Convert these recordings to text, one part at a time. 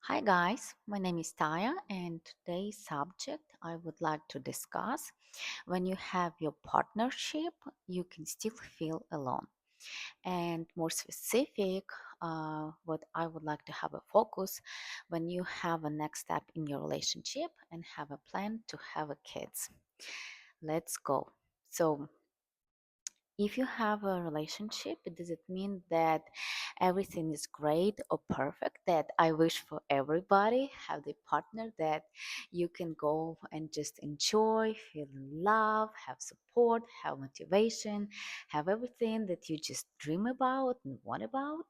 Hi guys, my name is Taya, and today's subject I would like to discuss: when you have your partnership, you can still feel alone. And more specific, what I would like to have a focus: when you have a next step in your relationship and have a plan to have a kids. Let's go. So, if you have a relationship, does it mean that everything is great or perfect? That I wish for everybody have the partner that you can go and just enjoy, feel in love, have support, have motivation, have everything that you just dream about and want about.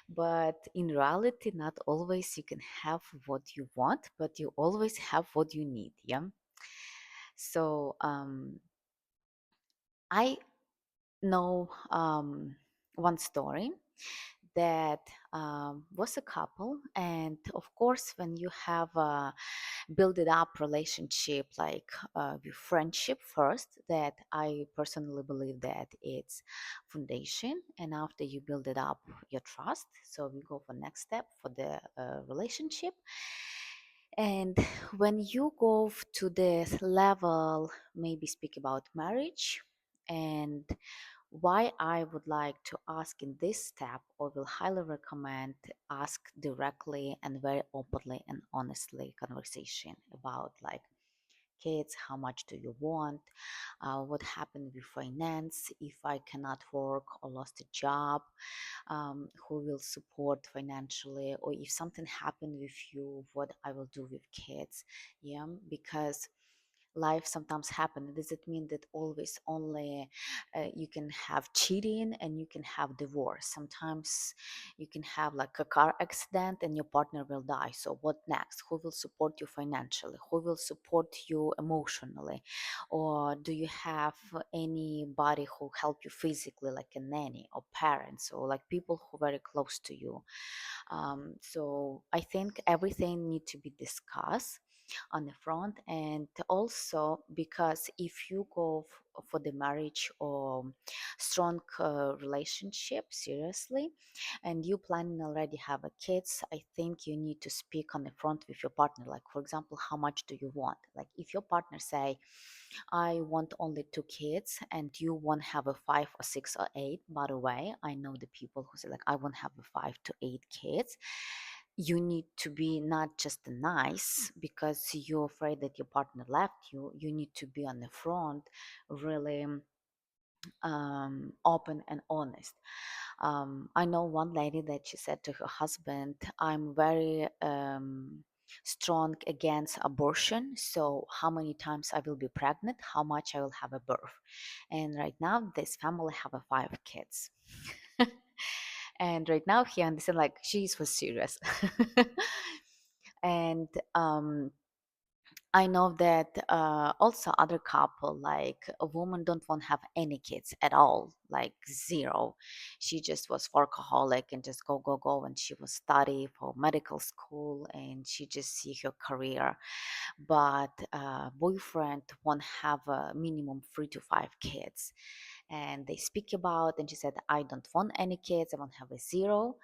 But in reality, not always you can have what you want, but you always have what you need. Yeah. So I know one story that was a couple, and of course when you have a build it up relationship like with friendship first, that I personally believe that it's foundation, and after you build it up your trust, so we go for next step for the relationship. And when you go to this level, maybe speak about marriage. And why I would like to ask in this step, or will highly recommend, ask directly and very openly and honestly conversation about like kids, how much do you want, what happened with finance, if I cannot work or lost a job, who will support financially, or if something happened with you, what I will do with kids. Yeah, because life sometimes happen. Does it mean that always only you can have cheating and you can have divorce? Sometimes you can have like a car accident and your partner will die. So what next? Who will support you financially? Who will support you emotionally? Or do you have anybody who help you physically, like a nanny or parents, or like people who are very close to you? So I think everything need to be discussed on the front. And also because if you go for the marriage or strong relationship seriously, and you planning already have a kids, I think you need to speak on the front with your partner. Like for example, how much do you want? Like if your partner say, I want only two kids, and you want have a five or six or eight. By the way, I know the people who say like I want have a 5 to 8 kids. You need to be not just nice because you're afraid that your partner left you. You need to be on the front, really open and honest. I know one lady that she said to her husband, I'm very strong against abortion. So, how many times I will be pregnant, how much I will have a birth. And right now, this family have a 5 kids. And right now, he understand like she was serious. And I know that also other couple, like a woman don't want to have any kids at all, like zero. She just was workaholic and just go, go, go. And she was study for medical school and she just see her career. But boyfriend want have a minimum 3 to 5 kids. And they speak about, and she said, I don't want any kids. I want to have a zero.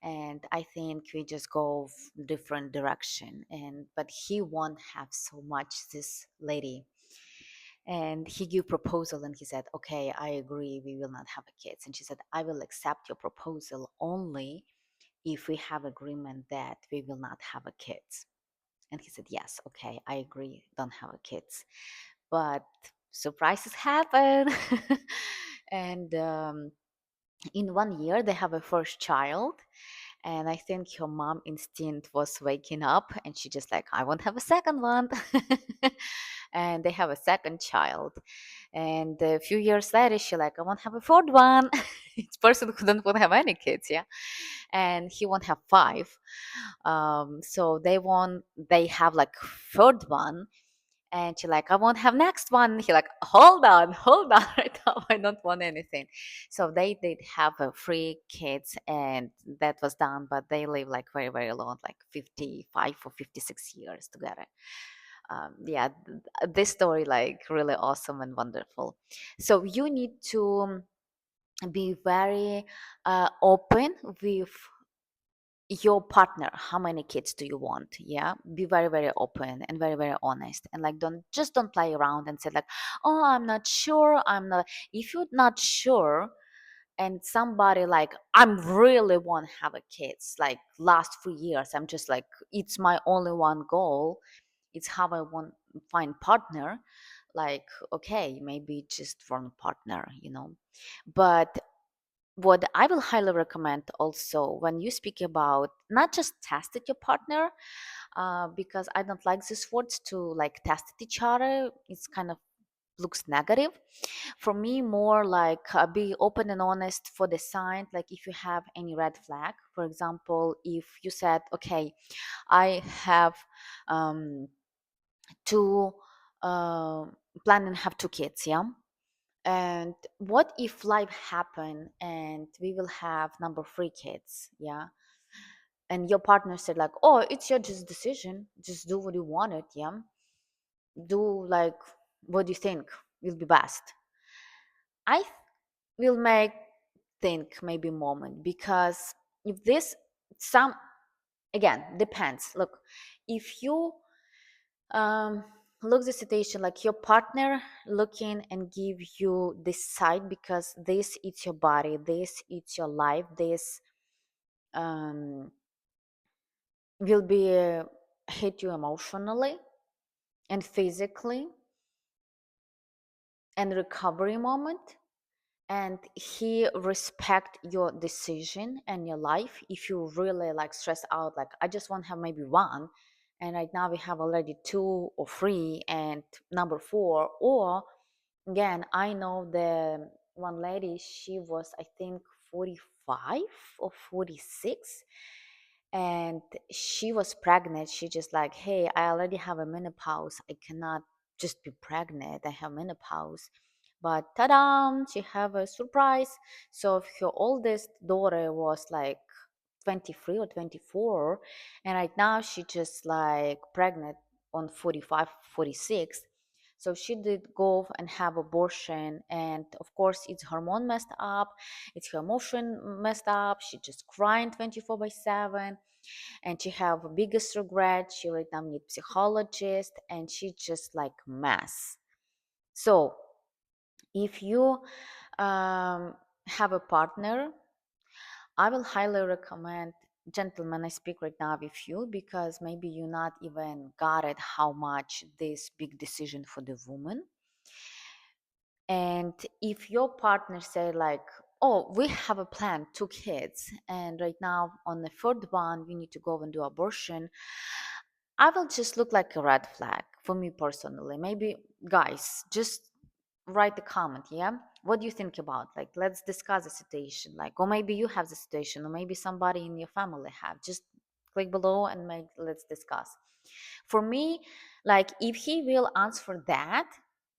And I think we just go different direction. And but he won't have so much this lady. And he gave proposal and he said, okay, I agree, we will not have a kids. And she said, I will accept your proposal only if we have agreement that we will not have a kids. And he said, yes, okay, I agree, don't have a kids. But surprises happen. And in 1 year they have a first child, and I think her mom instinct was waking up and she just like, I won't have a second one. And they have a second child, and a few years later she like, I won't have a fourth one. It's person who don't want to have any kids, yeah. And he won't have five. So they have like third one, and she like, I won't have next one. He like, hold on, right now I don't want anything. So they did have 3 kids, and that was done. But they live like very very long, like 55 or 56 years together. Yeah, this story like really awesome and wonderful. So you need to be very open with your partner, how many kids do you want? Yeah, be very, very open and very, very honest, and like don't play around and say like, oh, I'm not sure, I'm not. If you're not sure, and somebody like, I'm really want to have a kids, like last 3 years I'm just like, it's my only one goal, it's how I want find partner, like, okay, maybe just wrong partner, but what I will highly recommend also, when you speak about not just test it your partner, because I don't like these words to like test each other, it's kind of looks negative. For me, more like be open and honest for the sign, like if you have any red flag. For example, if you said, okay, I have two uh, plan and have two kids, yeah, and what if life happen and we will have number three kids, yeah, and your partner said like, oh, it's your just decision, just do what you wanted, yeah, do like what do you think will be best. I will make think maybe moment, because if this some, again, depends. Look, if you um look the situation like your partner looking and give you this side because this is your body, this is your life, this um will be hit you emotionally and physically and recovery moment, and he respect your decision and your life. If you really like stress out like, I just want to have maybe one, and right now we have already two or three and number four, or again, I know the one lady, she was I think 45 or 46, and she was pregnant. She just like, hey, I already have a menopause, I cannot just be pregnant, I have menopause. But ta-da, she have a surprise. So her oldest daughter was like 23 or 24, and right now she just like pregnant on 45, 46. So she did go and have abortion, and of course it's hormone messed up, it's her emotion messed up, she just crying 24 by 7, and she have a biggest regret, she right now need psychologist, and she just like mess. So if you um, have a partner, I will highly recommend, gentlemen, I speak right now with you because maybe you not even got it how much this big decision for the woman. And if your partner say like, oh, we have a plan, two kids, and right now on the third one we need to go and do abortion, I will just look like a red flag for me personally. Maybe guys, just write a comment, yeah, what do you think about, like, let's discuss the situation, like, or maybe you have the situation, or maybe somebody in your family have, just click below and make, let's discuss. For me, like, if he will answer that,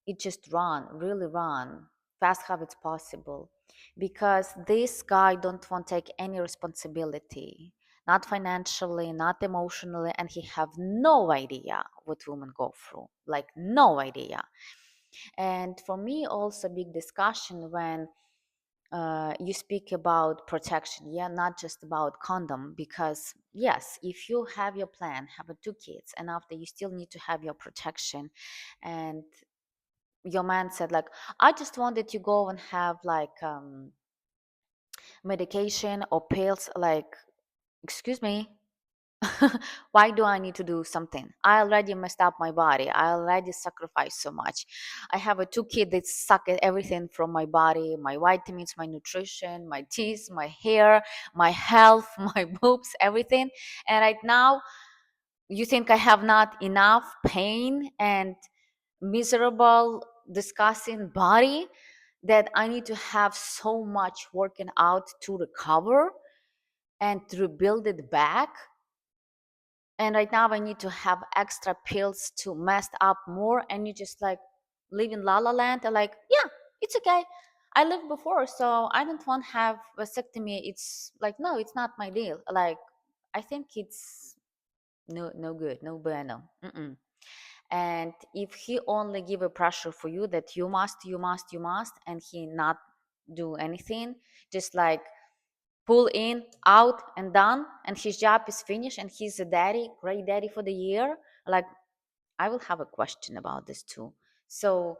it just run, really run fast how it's possible, because this guy don't want to take any responsibility, not financially, not emotionally, and he have no idea what women go through, like no idea. And for me, also big discussion when you speak about protection, yeah, not just about condom, because yes, if you have your plan, have a two kids, and after you still need to have your protection, and your man said like, I just wanted to go and have like medication or pills, like, excuse me, why do I need to do something? I already messed up my body. I already sacrificed so much. I have a two kid that suck at everything from my body, my vitamins, my nutrition, my teeth, my hair, my health, my boobs, everything. And right now, you think I have not enough pain and miserable, disgusting body that I need to have so much working out to recover and to rebuild it back? And right now I need to have extra pills to mess up more, and you just like live in la la land and like, yeah, it's okay, I lived before, so I don't want to have vasectomy. It's like, no, it's not my deal, like, I think it's no good, no bueno. Mm-mm. And if he only give a pressure for you that you must, and he not do anything, just like pull in, out, and done, and his job is finished, and he's a daddy, great daddy for the year. Like, I will have a question about this too. So,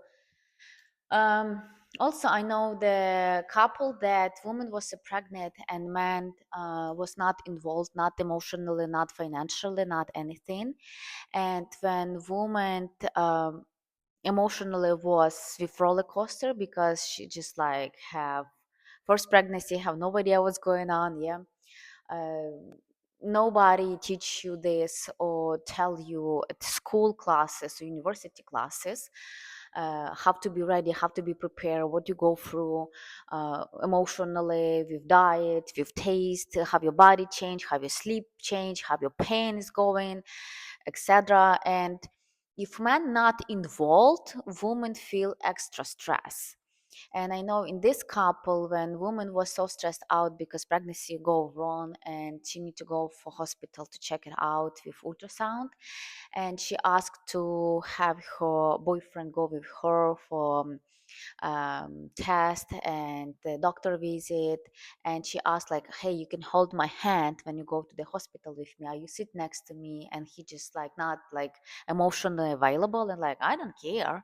um, also, I know the couple that woman was pregnant and man was not involved, not emotionally, not financially, not anything. And when woman emotionally was with roller coaster because she just like have first pregnancy, have no idea what's going on. Yeah, uh, nobody teach you this or tell you at school classes or university classes how to be ready, how to be prepared, what you go through emotionally, with diet, with taste, how your body change, how your sleep change, how your pain is going, etc. And if men not involved, women feel extra stress. And I know in this couple, when woman was so stressed out because pregnancy go wrong and she need to go for hospital to check it out with ultrasound, and she asked to have her boyfriend go with her for test and the doctor visit, and she asked like, hey, you can hold my hand when you go to the hospital with me, are you sit next to me? And he just like not like emotionally available and like, I don't care.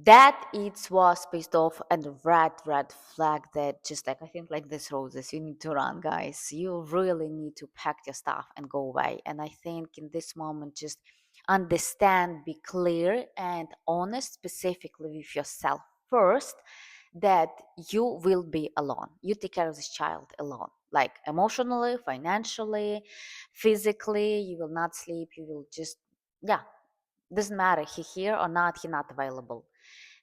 That it was pissed off and red flag that just like, I think like this roses, you need to run, guys, you really need to pack your stuff and go away. And I think in this moment, just understand, be clear and honest specifically with yourself first, that you will be alone, you take care of this child alone, like emotionally, financially, physically, you will not sleep, you will just, yeah, doesn't matter he here or not, he not available.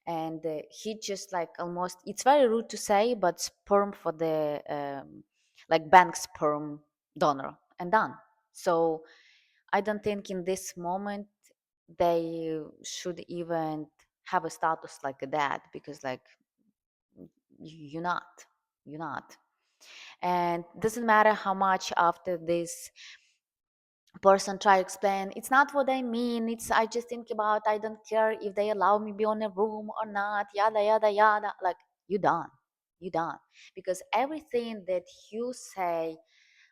And he just like almost, it's very rude to say, but sperm for the like bank sperm donor and done. So I don't think in this moment they should even have a status like that, because like you're not, you're not. And doesn't matter how much after this person try to explain, it's not what I mean, it's I just think about, I don't care if they allow me be on a room or not, yada yada yada. Like, you done, you done. Because everything that you say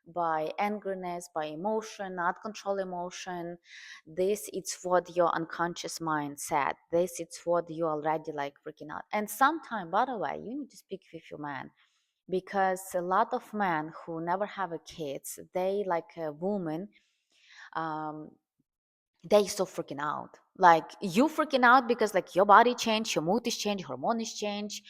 by angerness, by emotion, not control emotion, this it's what your unconscious mind said, this it's what you already like freaking out. And sometime, by the way, you need to speak with your man, because a lot of men who never have a kids, they like a woman, um, they so freaking out. Like, you freaking out because like your body changed, your mood is changed, hormone is changed,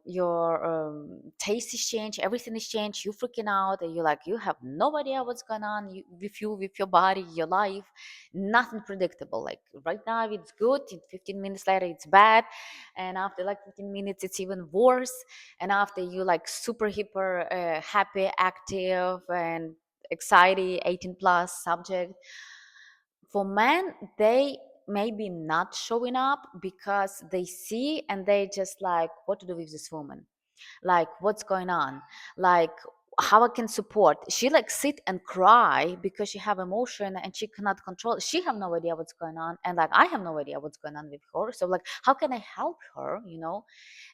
your taste is changed, everything is changed, you freaking out, and you're like, you have no idea what's going on with you, with your body, your life, nothing predictable. Like, right now it's good, in 15 minutes later it's bad, and after like 15 minutes it's even worse, and after you like super hyper happy, active and excited 18 plus subject. For men, they maybe not showing up because they see and they just like, what to do with this woman, like what's going on, like how I can support. She like sit and cry because she have emotion and she cannot control it. She have no idea what's going on, and like I have no idea what's going on with her, so like how can I help her, you know?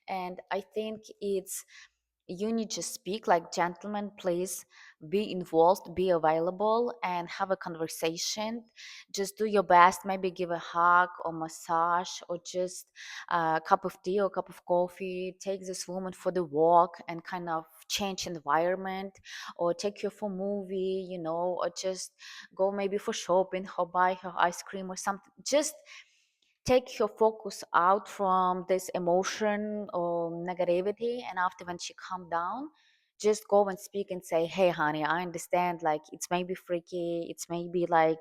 And I think it's, you need to speak like, gentlemen, please be involved, be available and have a conversation. Just do your best, maybe give a hug or massage or just a cup of tea or a cup of coffee, take this woman for the walk and kind of change environment, or take her for movie, you know, or just go maybe for shopping or buy her ice cream or something. Just take your focus out from this emotion or negativity, and after when she calm down, just go and speak and say, hey honey, I understand, like it's maybe freaky, it's maybe like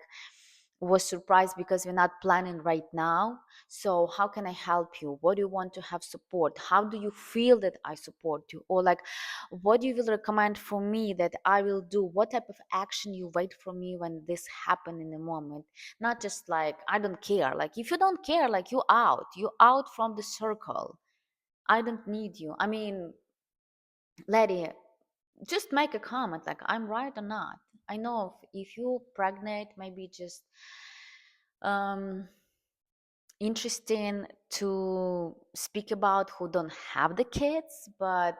was surprised because we're not planning right now, so how can I help you, what do you want to have support, how do you feel that I support you, or like what do you will recommend for me that I will do, what type of action you wait for me when this happen in a moment. Not just like, I don't care, like if you don't care, like you out from the circle, I don't need you. I mean, lady, just make a comment like, I'm right or not. I know if you pregnant, maybe just um interesting to speak about who don't have the kids, but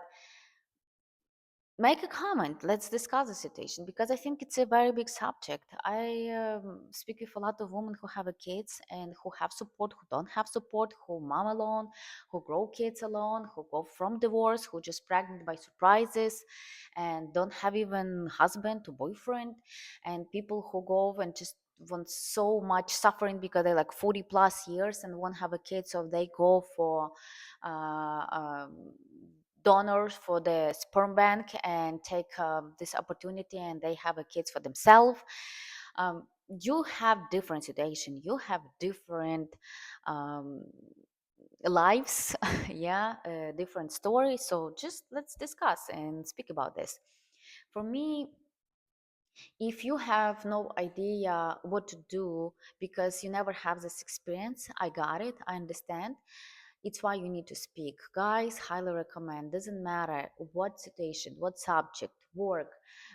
make a comment. Let's discuss the situation because I think it's a very big subject. I speak with a lot of women who have a kids and who have support, who don't have support, who mom alone, who grow kids alone, who go from divorce, who just pregnant by surprises and don't have even husband or boyfriend, and people who go and just want so much suffering because they're like 40 plus years and won't have a kid, so they go for uh, um, donors for the sperm bank and take this opportunity and they have a kids for themselves. You have different situation, you have different um, lives, yeah, different stories, so just let's discuss and speak about this. For me, if you have no idea what to do because you never have this experience, I got it, I understand. It's why you need to speak. Guys, highly recommend. Doesn't matter what situation, what subject, work,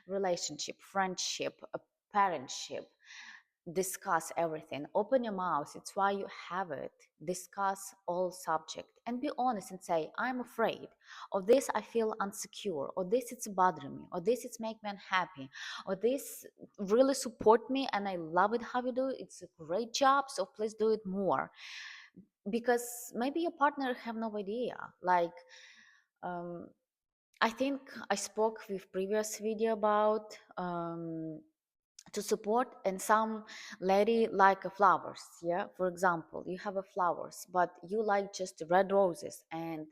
relationship, friendship, parentship. Discuss everything. Open your mouth. It's why you have it. Discuss all subject and be honest and say, I'm afraid of this. I feel insecure, or this it's bothering me, or this it's make me unhappy, or this really support me and I love it how you do it. It's a great job. So please do it more, because maybe your partner have no idea. Like um, I think I spoke with previous video about to support, and some lady like flowers, yeah, for example, you have a flowers but you like just red roses, and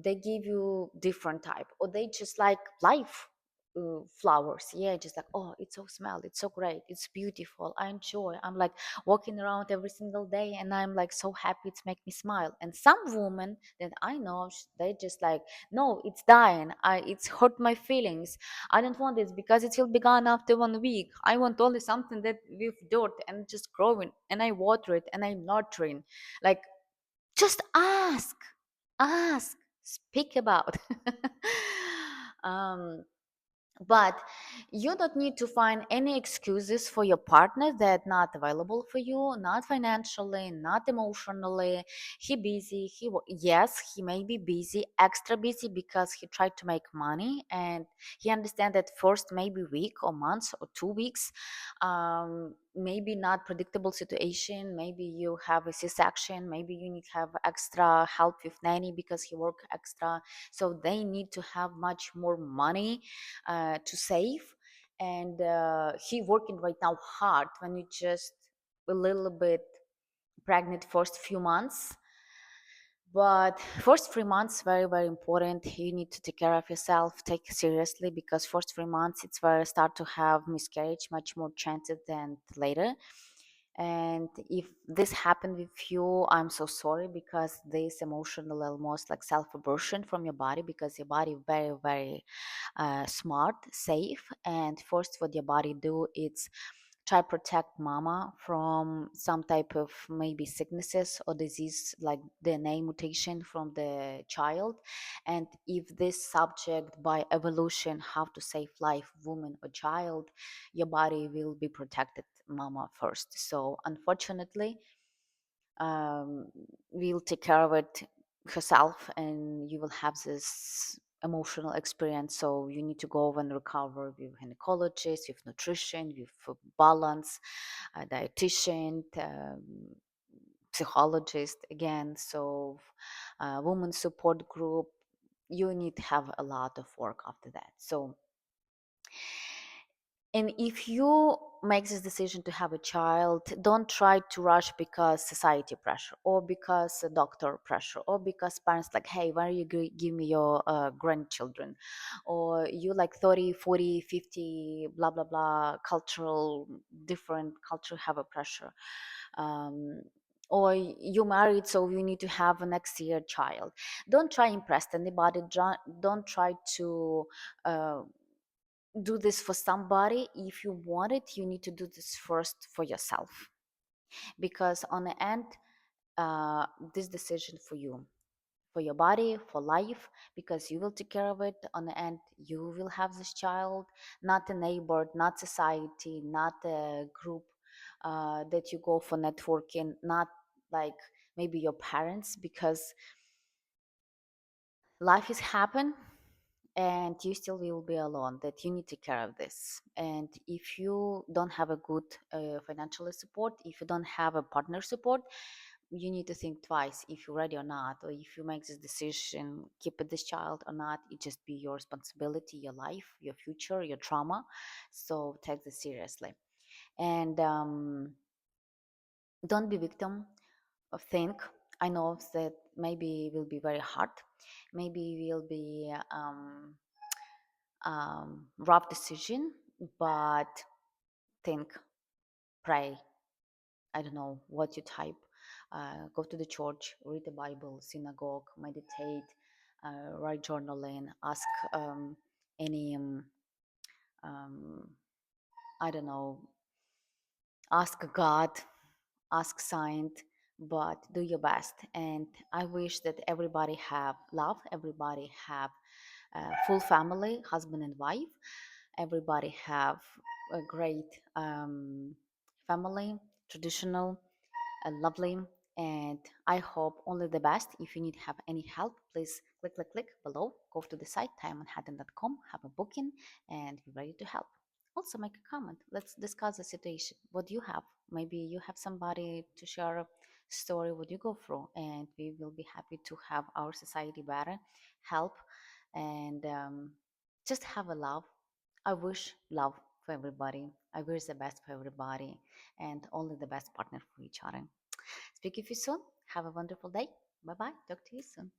they give you different type, or they just like life flowers, yeah, just like, oh, it's so smell, it's so great, it's beautiful, I enjoy, I'm like walking around every single day and I'm like so happy, it's make me smile. And some women that I know, they just like, no, it's dying, it's hurt my feelings, I don't want this because it will be gone after 1 week, I want only something that with dirt and just growing and I water it and I'm nurturing. Like, just ask, speak about. um, but you don't need to find any excuses for your partner that not available for you, not financially, not emotionally. He busy, yes, he may be busy, extra busy because he tried to make money, and he understand that first maybe week or months or 2 weeks, maybe not predictable situation, maybe you have a c-section, maybe you need to have extra help with nanny because he work extra, so they need to have much more money to save. And he working right now hard when you just a little bit pregnant first few months. But first 3 months very very important, you need to take care of yourself, take it seriously, because first 3 months it's where I start to have miscarriage much more chances than later. And if this happened with you, I'm so sorry, because this emotional almost like self-abortion from your body, because your body very very smart, safe, and first what your body do, it's try protect mama from some type of maybe sicknesses or disease like DNA mutation from the child. And if this subject by evolution have to save life woman or child, your body will be protected mama first. So unfortunately, um, will take care of it herself, and you will have this emotional experience. So you need to go and recover with gynecologist, with nutrition, with balance, a dietitian, psychologist again. So women support group, you need to have a lot of work after that. So, and if you make this decision to have a child, don't try to rush because society pressure, or because doctor pressure, or because parents like, hey, why are you give me your grandchildren, or you like 30, 40, 50, blah blah blah, cultural, different culture have a pressure. um, or you married, so you need to have a next year child. Don't try impress anybody. Don't try to uh, do this for somebody. If you want it, you need to do this first for yourself, because on the end, uh, this decision for you, for your body, for life, because you will take care of it. On the end, you will have this child, not a neighbor, not society, not a group that you go for networking, not like maybe your parents, because life is happen, and you still will be alone, that you need to take care of this. And if you don't have a good financial support, if you don't have a partner support, you need to think twice if you're ready or not, or if you make this decision, keep this child or not. It just be your responsibility, your life, your future, your trauma. So take this seriously. And don't be victim of think. I know that maybe will be very hard, maybe will be rough decision, but think, pray. I don't know what you type. Go to the church, read the Bible, synagogue, meditate, write journaling, ask any, um, I don't know, ask God, ask saint, but do your best. And I wish that everybody have love, everybody have full family, husband and wife. Everybody have a great family, traditional, lovely, and I hope only the best. If you need have any help, please click below. Go to the site tayamanhattan.com, have a booking, and be ready to help. Also, make a comment. Let's discuss the situation. What do you have? Maybe you have somebody to share a story what you go through, and we will be happy to have our society better, help, and just have a love. I wish love for everybody. I wish the best for everybody, and only the best partner for each other. Speak with you soon. Have a wonderful day. Bye bye. Talk to you soon.